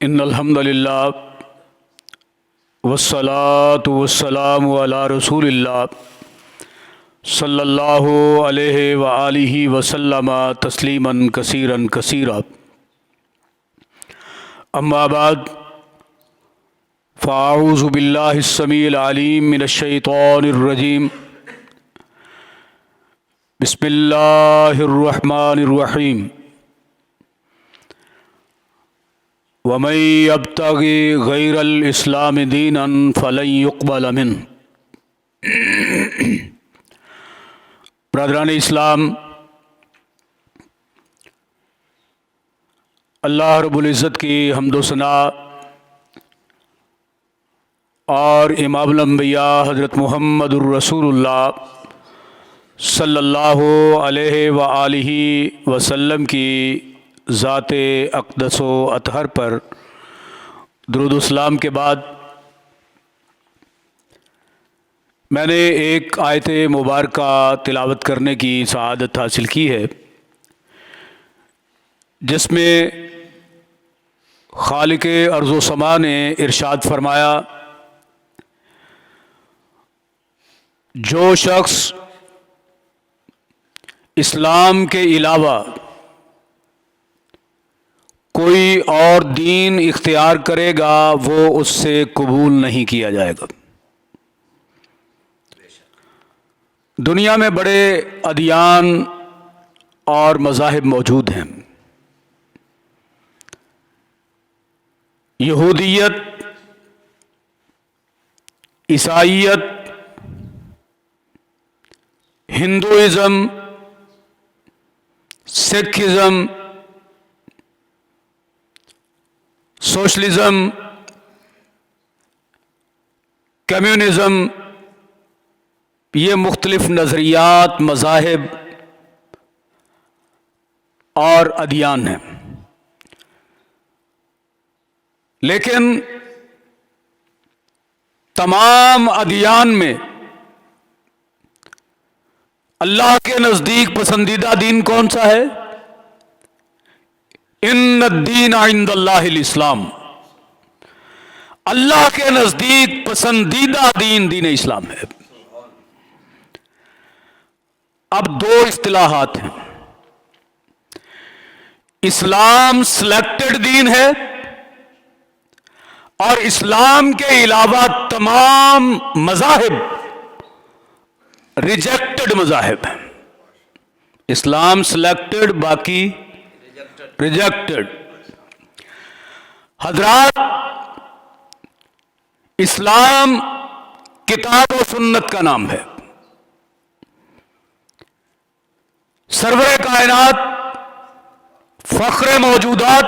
ان الحمد للہ والصلاة والسلام علی رسول اللہ صلی اللہ علیہ وآلہ وسلم تسلیما کثیرا کثیرا. اما بعد فاعوذ باللہ السمیع العلیم من الشیطان الرجیم. بسم اللہ الرحمن الرحیم. وَمَن يَبْتَغِ غَيْرَ الْإِسْلَامِ دِينًا فَلَن يُقْبَلَ مِنْهُ. برادران اسلام، اللہ رب العزت کی حمد و ثنا اور امام الانبیاء حضرت محمد الرسول اللہ صلی اللہ علیہ وآلہ وسلم کی ذات اقدس و اطہر پر درود و سلام کے بعد میں نے ایک آیت مبارکہ تلاوت کرنے کی سعادت حاصل کی ہے، جس میں خالق ارض و سما نے ارشاد فرمایا: جو شخص اسلام کے علاوہ کوئی اور دین اختیار کرے گا وہ اس سے قبول نہیں کیا جائے گا. دنیا میں بڑے ادیان اور مذاہب موجود ہیں. یہودیت، عیسائیت، ہندوازم، سکھزم، سوشلزم، کمیونزم، یہ مختلف نظریات، مذاہب اور ادیان ہیں. لیکن تمام ادیان میں اللہ کے نزدیک پسندیدہ دین کون سا ہے؟ ان الدین عند اللہ الاسلام. اللہ کے نزدیک پسندیدہ دین دین اسلام ہے. اب دو اصطلاحات ہیں. اسلام سلیکٹڈ دین ہے اور اسلام کے علاوہ تمام مذاہب ریجیکٹڈ مذاہب ہیں. اسلام سلیکٹڈ، باقی ریجیکٹڈ. حضرات، اسلام کتاب و سنت کا نام ہے. سرور کائنات، فخر موجودات،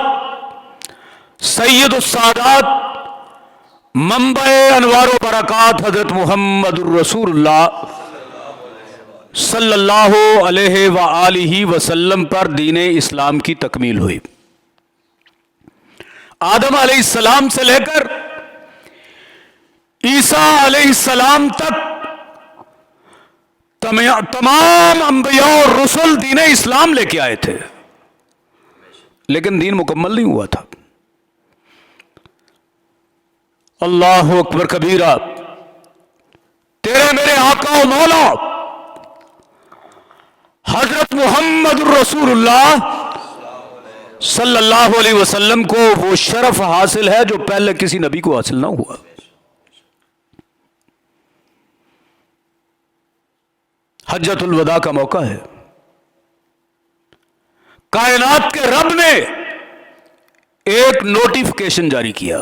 سید السادات، منبع انوار و برکات حضرت محمد الرسول اللہ صلی اللہ علیہ وآلہ وسلم پر دین اسلام کی تکمیل ہوئی. آدم علیہ السلام سے لے کر عیسیٰ علیہ السلام تک تمام انبیاء اور رسل دین اسلام لے کے آئے تھے، لیکن دین مکمل نہیں ہوا تھا. اللہ اکبر کبیرہ. تیرے میرے آقا و مولا حضرت محمد الرسول اللہ صلی اللہ علیہ وسلم کو وہ شرف حاصل ہے جو پہلے کسی نبی کو حاصل نہ ہوا. حجۃ الوداع کا موقع ہے. کائنات کے رب نے ایک نوٹیفکیشن جاری کیا: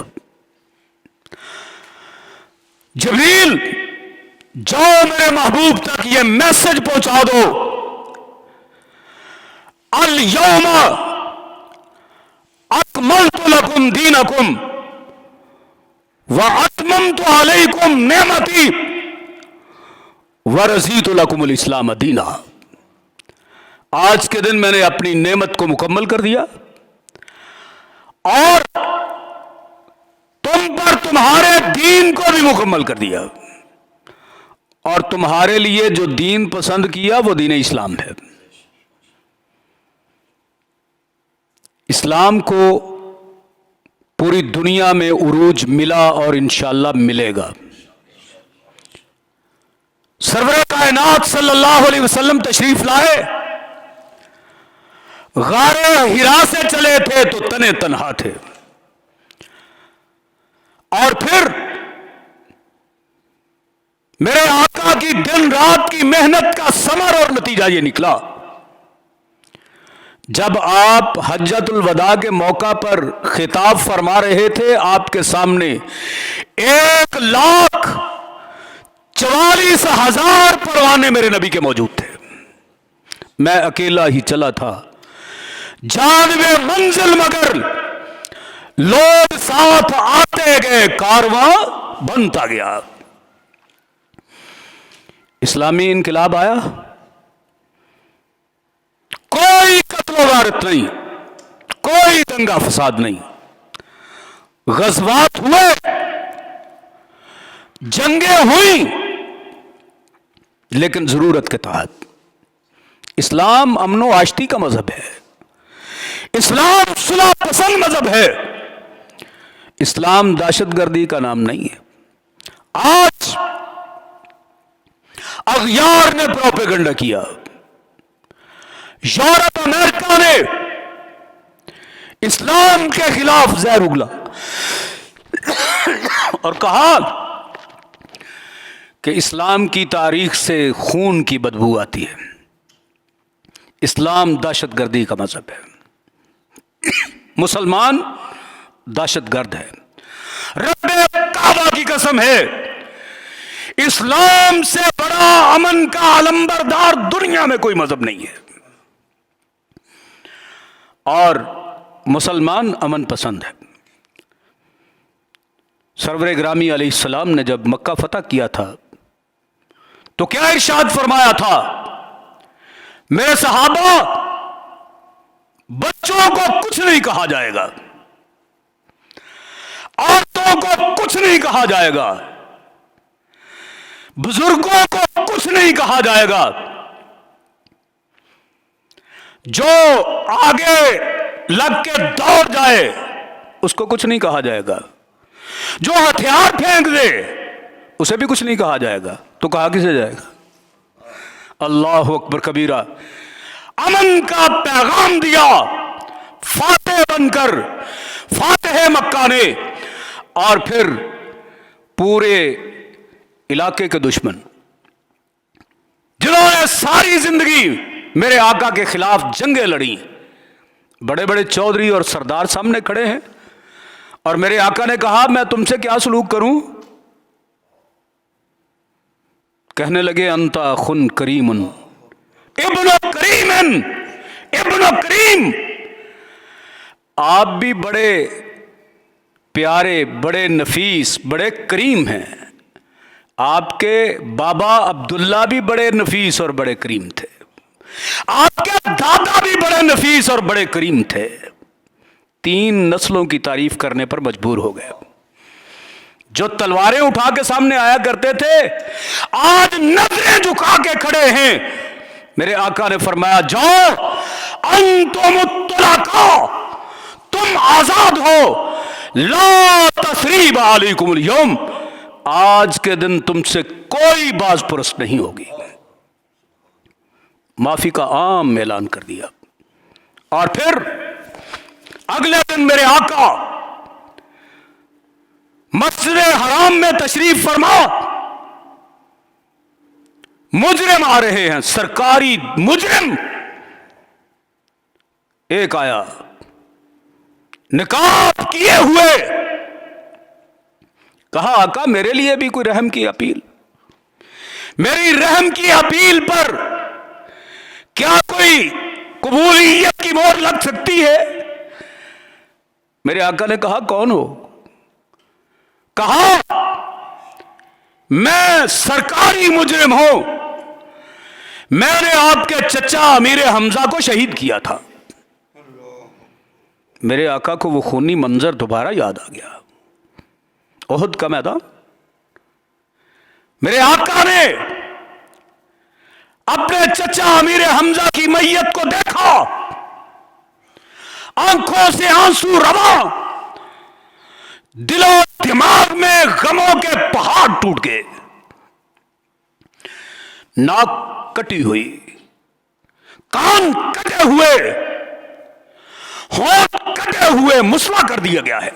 جبریل، جاؤ میرے محبوب تک یہ میسج پہنچا دو، الیوم اکملت لکم دینکم واتممت علیکم نعمتی ورضیت لکم الاسلام دینا. آج کے دن میں نے اپنی نعمت کو مکمل کر دیا اور تم پر تمہارے دین کو بھی مکمل کر دیا. اور تمہارے لیے جو دین پسند کیا وہ دین اسلام ہے. اسلام کو پوری دنیا میں عروج ملا اور انشاءاللہ ملے گا. سرور کائنات صلی اللہ علیہ وسلم تشریف لائے، غار حرا سے چلے تھے تو تنے تنہا تھے، اور پھر میرے آقا کی دن رات کی محنت کا ثمر اور نتیجہ یہ نکلا. جب آپ حجۃ الوداع کے موقع پر خطاب فرما رہے تھے، آپ کے سامنے 1,44,000 پروانے میرے نبی کے موجود تھے. میں اکیلا ہی چلا تھا، جانب منزل مگر لوگ ساتھ آتے گئے، کارواں بنتا گیا. اسلامی انقلاب آیا، کوئی قتل و غارت نہیں، کوئی دنگا فساد نہیں، غزوات ہوئے، جنگیں ہوئیں، لیکن ضرورت کے تحت. اسلام امن و آشتی کا مذہب ہے، اسلام صلح پسند مذہب ہے، اسلام دہشت گردی کا نام نہیں ہے. آج اغیار نے پروپیگنڈا کیا، یورپ امریکہ نے اسلام کے خلاف زہر اگلا اور کہا کہ اسلام کی تاریخ سے خون کی بدبو آتی ہے، اسلام دہشت گردی کا مذہب ہے، مسلمان دہشت گرد ہے. رب کعبہ کی قسم ہے، اسلام سے بڑا امن کا علمبردار دنیا میں کوئی مذہب نہیں ہے، اور مسلمان امن پسند ہے. سرور گرامی علیہ السلام نے جب مکہ فتح کیا تھا تو کیا ارشاد فرمایا تھا؟ میرے صحابہ، بچوں کو کچھ نہیں کہا جائے گا، عورتوں کو کچھ نہیں کہا جائے گا، بزرگوں کو کچھ نہیں کہا جائے گا، جو آگے لگ کے دوڑ جائے اس کو کچھ نہیں کہا جائے گا، جو ہتھیار پھینک دے اسے بھی کچھ نہیں کہا جائے گا. تو کہا کسے جائے گا؟ اللہ اکبر کبیرہ. امن کا پیغام دیا فاتح بن کر، فاتح مکہ نے، اور پھر پورے علاقے کے دشمن جنہوں نے ساری زندگی میرے آقا کے خلاف جنگیں لڑیں، بڑے بڑے چودھری اور سردار سامنے کھڑے ہیں، اور میرے آقا نے کہا میں تم سے کیا سلوک کروں؟ کہنے لگے انت اخن کریم، ابن کریم، ابن کریم. آپ بھی بڑے پیارے، بڑے نفیس، بڑے کریم ہیں. آپ کے بابا عبداللہ بھی بڑے نفیس اور بڑے کریم تھے، آپ کے دادا بھی بڑے نفیس اور بڑے کریم تھے. 3 نسلوں کی تعریف کرنے پر مجبور ہو گئے. جو تلواریں اٹھا کے سامنے آیا کرتے تھے آج نظریں جھکا کے کھڑے ہیں. میرے آقا نے فرمایا جاؤ انتم الطلقاء، تم آزاد ہو، لا تثریب علیکم اليوم، آج کے دن تم سے کوئی باز پرست نہیں ہوگی. معافی کا عام اعلان کر دیا. اور پھر اگلے دن میرے آقا مسجد حرام میں تشریف فرما، مجرم آ رہے ہیں، سرکاری مجرم. ایک آیا نقاب کیے ہوئے، کہا آقا میرے لیے بھی کوئی رحم کی اپیل، میری رحم کی اپیل پر کیا کوئی قبولیت کی مہر لگ سکتی ہے؟ میرے آقا نے کہا کون ہو؟ کہا میں سرکاری مجرم ہوں، میں نے آپ کے چچا امیر حمزہ کو شہید کیا تھا. میرے آقا کو وہ خونی منظر دوبارہ یاد آ گیا، احد کا میدان. میرے آقا نے اپنے چچا امیر حمزہ کی میت کو دیکھا، آنکھوں سے آنسو رواں، دل و دماغ میں غموں کے پہاڑ ٹوٹ گئے، ناک کٹی ہوئی، کان کٹے ہوئے، ہونٹ کٹے ہوئے مسوا کر دیا گیا ہے،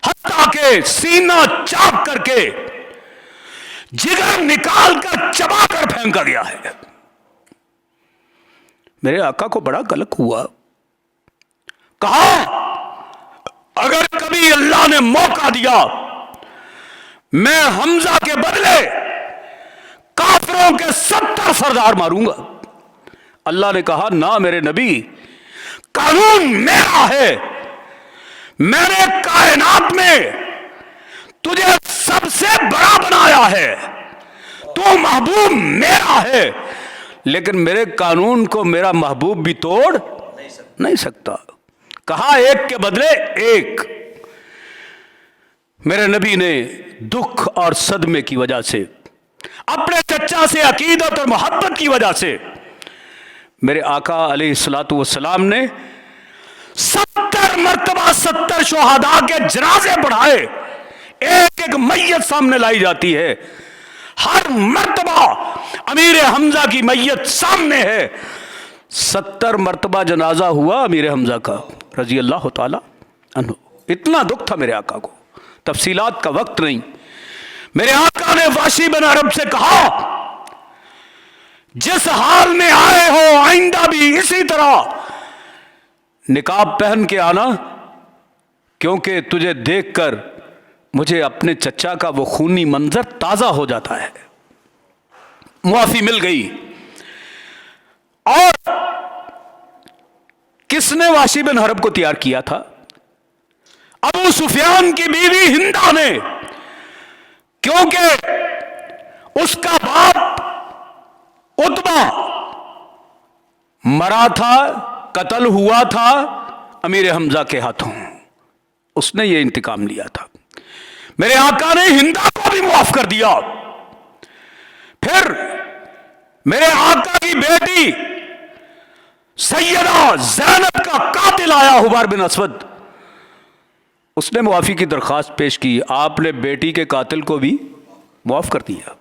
حتیٰ کہ سینہ چاک کر کے جگر نکال کر چبا کر پھینکا گیا ہے۔ میرے آقا کو بڑا قلق ہوا، کہا اگر کبھی اللہ نے موقع دیا میں حمزہ کے بدلے کافروں کے 70 سردار ماروں گا۔ اللہ نے کہا نہ میرے نبی، قانون میرا ہے، میں نے کائنات میں تجھے سب سے بڑا بنایا ہے، تو محبوب میرا ہے، لیکن میرے قانون کو میرا محبوب بھی توڑ نہیں سکتا۔ کہا ایک کے بدلے ایک۔ میرے نبی نے دکھ اور صدمے کی وجہ سے، اپنے چچا سے عقیدت اور محبت کی وجہ سے، میرے آقا علیہ الصلوۃ والسلام نے 70 مرتبہ 70 شہداء کے جنازے پڑھائے۔ ایک ایک میت سامنے لائی جاتی ہے، ہر مرتبہ امیر حمزہ کی میت سامنے ہے۔ 70 مرتبہ جنازہ ہوا امیر حمزہ کا رضی اللہ تعالی عنہ۔ اتنا دکھ تھا میرے آقا کو، تفصیلات کا وقت نہیں۔ میرے آقا نے واشی بن عرب سے کہا جس حال میں آئے ہو آئندہ بھی اسی طرح نقاب پہن کے آنا، کیونکہ تجھے دیکھ کر مجھے اپنے چچا کا وہ خونی منظر تازہ ہو جاتا ہے۔ معافی مل گئی۔ اور کس نے واشی بن حرب کو تیار کیا تھا؟ ابو سفیان کی بیوی ہندا نے، کیونکہ اس کا باپ عتبہ مرا تھا، قتل ہوا تھا امیر حمزہ کے ہاتھوں، اس نے یہ انتقام لیا تھا۔ میرے آقا نے ہندا کو بھی معاف کر دیا۔ پھر میرے آقا کی بیٹی سیدہ زینب کا قاتل آیا حبار بن اسود، اس نے معافی کی درخواست پیش کی، آپ نے بیٹی کے قاتل کو بھی معاف کر دیا۔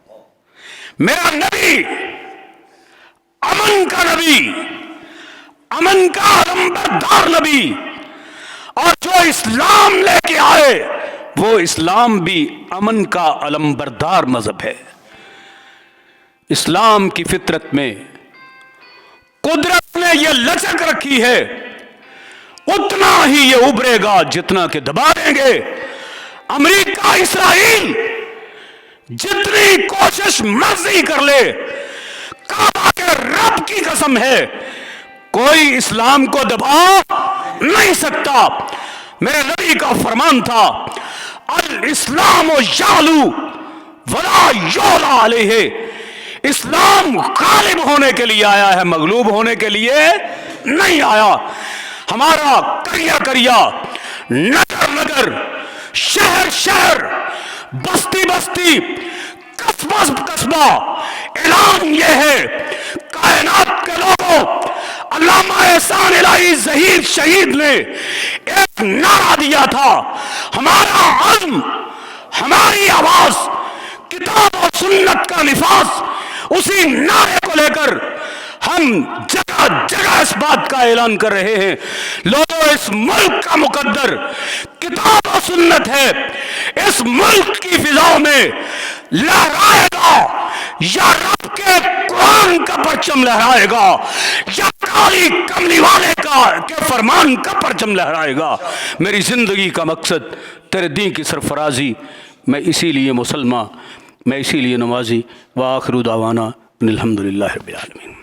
میرا نبی امن کا نبی، امن کا علمبردار نبی، اور جو اسلام لے کے آئے وہ اسلام بھی امن کا علمبردار مذہب ہے۔ اسلام کی فطرت میں قدرت نے یہ لچک رکھی ہے، اتنا ہی یہ ابھرے گا جتنا کہ دبا دیں گے۔ امریکہ اسرائیل جتنی کوشش مرضی کر لے، کعبہ کے رب کی قسم ہے کوئی اسلام کو دبا نہیں سکتا۔ میرے نبی کا فرمان تھا الاسلام یعلو ولا یعلی علیہ، اسلام غالب ہونے کے لیے آیا ہے، مغلوب ہونے کے لیے نہیں آیا۔ ہمارا کریا کریا، نگر نگر، شہر شہر، بستی بستی، قصبہ قصبہ اعلان یہ ہے، کائنات کے لوگوں، علامہ احسان الہی ظہیر شہید نے ایک نعرہ دیا تھا، ہمارا عزم، ہماری آواز، کتاب و سنت کا نفاذ، اسی نعرے کو لے کر ہم جگہ جگہ اس بات کا اعلان کر رہے ہیں لوگوں، اس ملک کا مقدر کتاب و سنت ہے، اس ملک کی فضاؤں میں لہرائے گا یا رب کے قرآن کا پرچم لہرائے گا یا کالی کملی والے کے فرمان کا پرچم لہرائے گا۔ میری زندگی کا مقصد تیرے دین کی سرفرازی، میں اسی لیے مسلمان، میں اسی لیے نمازی۔ وآخر دعوانا الحمدللہ رب العالمین۔